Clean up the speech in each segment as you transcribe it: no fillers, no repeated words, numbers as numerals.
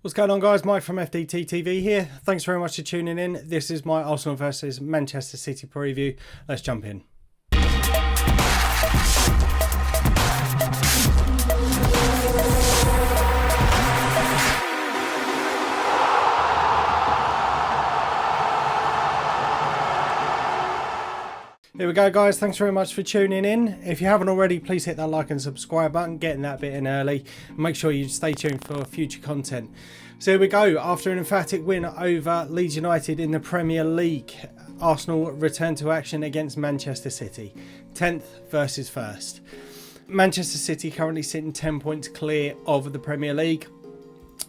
What's going on, guys? Mike from FDT-TV here. Thanks very much for tuning in. This is my Arsenal versus Manchester City preview. Let's jump in. Here we go, guys. Thanks very much for tuning in. If you haven't already, please hit that like and subscribe button, getting that bit in early. Make sure you stay tuned for future content. So here we go. After an emphatic win over Leeds United in the Premier League, Arsenal return to action against Manchester City. 10th versus 1st. Manchester City currently sitting 10 points clear of the Premier League.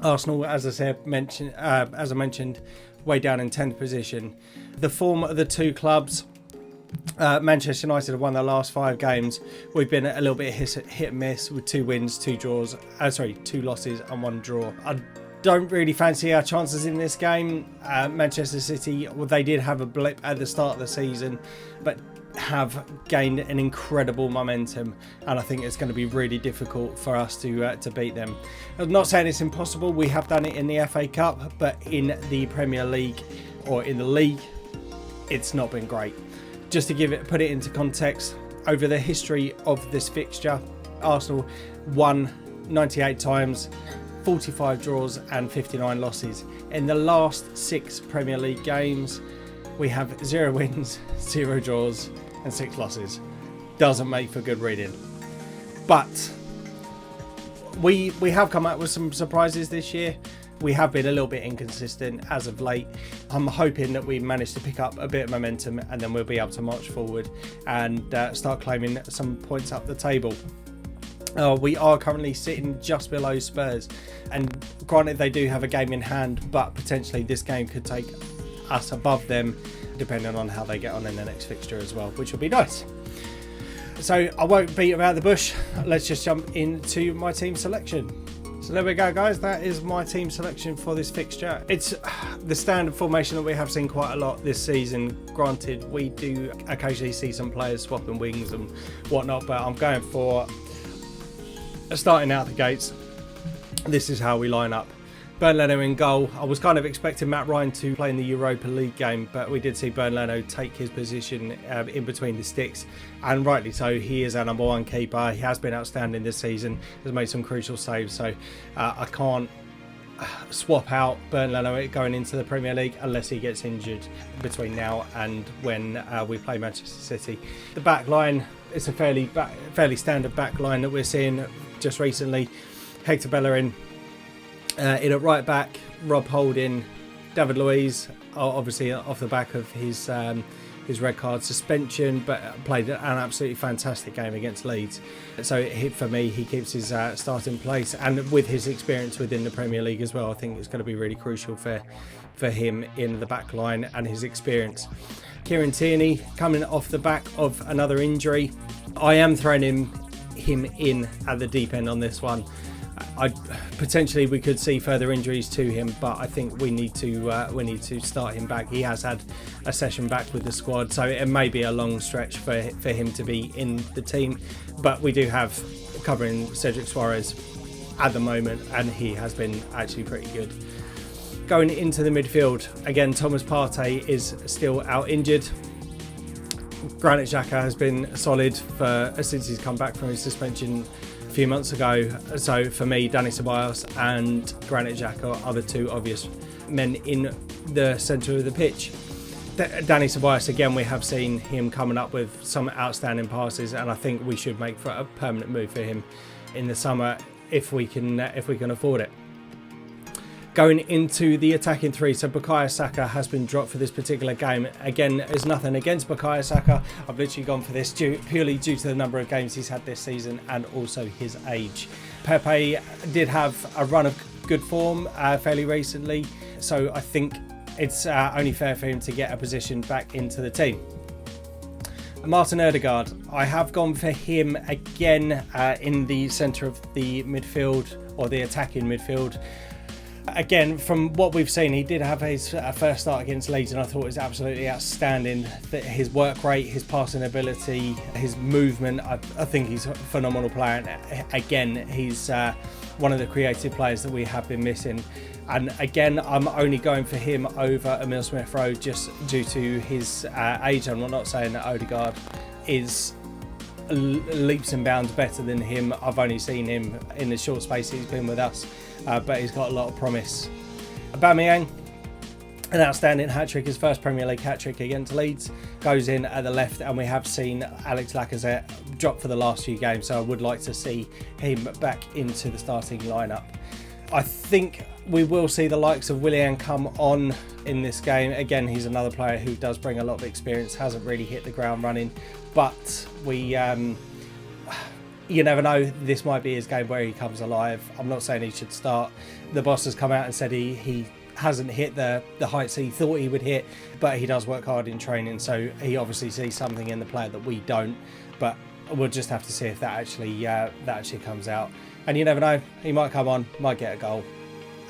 Arsenal, as I mentioned, way down in 10th position. The form of the two clubs, Manchester United have won their last 5 games. We've been a little bit hit and miss with 2 wins, 2 losses and 1 draw. I don't really fancy our chances in this game. Manchester City, well, they did have a blip at the start of the season, but have gained an incredible momentum, and I think it's going to be really difficult for us to beat them. I'm not saying it's impossible. We have done it in the FA Cup, but in the Premier League or in the league, it's not been great. Just to put it into context, over the history of this fixture, Arsenal won 98 times, 45 draws and 59 losses. In the last 6 Premier League games, we have 0 wins, 0 draws and 6 losses. Doesn't make for good reading. But we have come out with some surprises this year. We have been a little bit inconsistent as of late. I'm hoping that we manage to pick up a bit of momentum and then we'll be able to march forward and start claiming some points up the table. We are currently sitting just below Spurs, and granted they do have a game in hand, but potentially this game could take us above them depending on how they get on in the next fixture as well, which will be nice. So I won't beat about the bush. Let's just jump into my team selection. So there we go, guys. That is my team selection for this fixture. It's the standard formation that we have seen quite a lot this season. Granted, we do occasionally see some players swapping wings and whatnot, but I'm going for starting out the gates. This is how we line up. Bernd Leno in goal. I was kind of expecting Matt Ryan to play in the Europa League game, but we did see Bernd Leno take his position in between the sticks, and rightly so. He is our number 1 keeper. He has been outstanding this season, has made some crucial saves, so I can't swap out Bernd Leno going into the Premier League unless he gets injured between now and when we play Manchester City. The back line is a fairly standard back line that we're seeing just recently. Hector Bellerin in at right back, Rob Holding, David Luiz, obviously off the back of his red card suspension, but played an absolutely fantastic game against Leeds. So for me, he keeps his starting place, and with his experience within the Premier League as well, I think it's going to be really crucial for him in the back line and his experience. Kieran Tierney coming off the back of another injury. I am throwing him in at the deep end on this one. Potentially we could see further injuries to him, but I think we need to start him back. He has had a session back with the squad, so it may be a long stretch for him to be in the team, but we do have covering Cedric Suarez at the moment, and he has been actually pretty good. Going into the midfield, again, Thomas Partey is still out injured. Granit Xhaka has been solid since he's come back from his suspension a few months ago. So for me, Dani Ceballos and Granit Xhaka are the 2 obvious men in the centre of the pitch. Dani Ceballos, again, we have seen him coming up with some outstanding passes, and I think we should make for a permanent move for him in the summer if we can afford it. Going into the attacking 3, so Bukayo Saka has been dropped for this particular game. Again, there's nothing against Bukayo Saka. I've literally gone for this purely due to the number of games he's had this season and also his age. Pepe did have a run of good form fairly recently, so I think it's only fair for him to get a position back into the team. Martin Ødegaard, I have gone for him again in the centre of the midfield, or the attacking midfield. Again, from what we've seen, he did have his first start against Leeds, and I thought it was absolutely outstanding. His work rate, his passing ability, his movement, I think he's a phenomenal player. And again, he's one of the creative players that we have been missing. And again, I'm only going for him over Emil Smith-Rowe just due to his age. I'm not saying that Odegaard is leaps and bounds better than him. I've only seen him in the short space he's been with us, but he's got a lot of promise. Aubameyang, an outstanding hat-trick, his first Premier League hat-trick against Leeds, goes in at the left, and we have seen Alex Lacazette drop for the last few games, so I would like to see him back into the starting lineup. I think we will see the likes of Willian come on in this game. Again, he's another player who does bring a lot of experience, hasn't really hit the ground running, but we you never know, this might be his game where he comes alive. I'm not saying he should start. The boss has come out and said he hasn't hit the heights he thought he would hit, but he does work hard in training, so he obviously sees something in the player that we don't. But we'll just have to see if that actually comes out. And you never know, he might come on, might get a goal,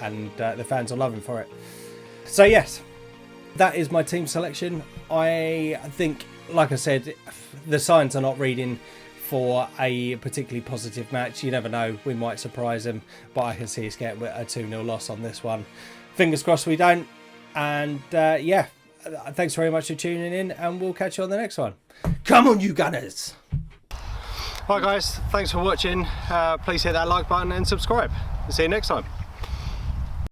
and the fans will love him for it. So yes, that is my team selection. I think, like I said, the signs are not reading for a particularly positive match. You never know, we might surprise them, but I can see us getting a 2-0 loss on this one. Fingers crossed we don't. And yeah, thanks very much for tuning in, and we'll catch you on the next one. Come on, you Gunners! Hi guys, thanks for watching. Please hit that like button and subscribe. See you next time.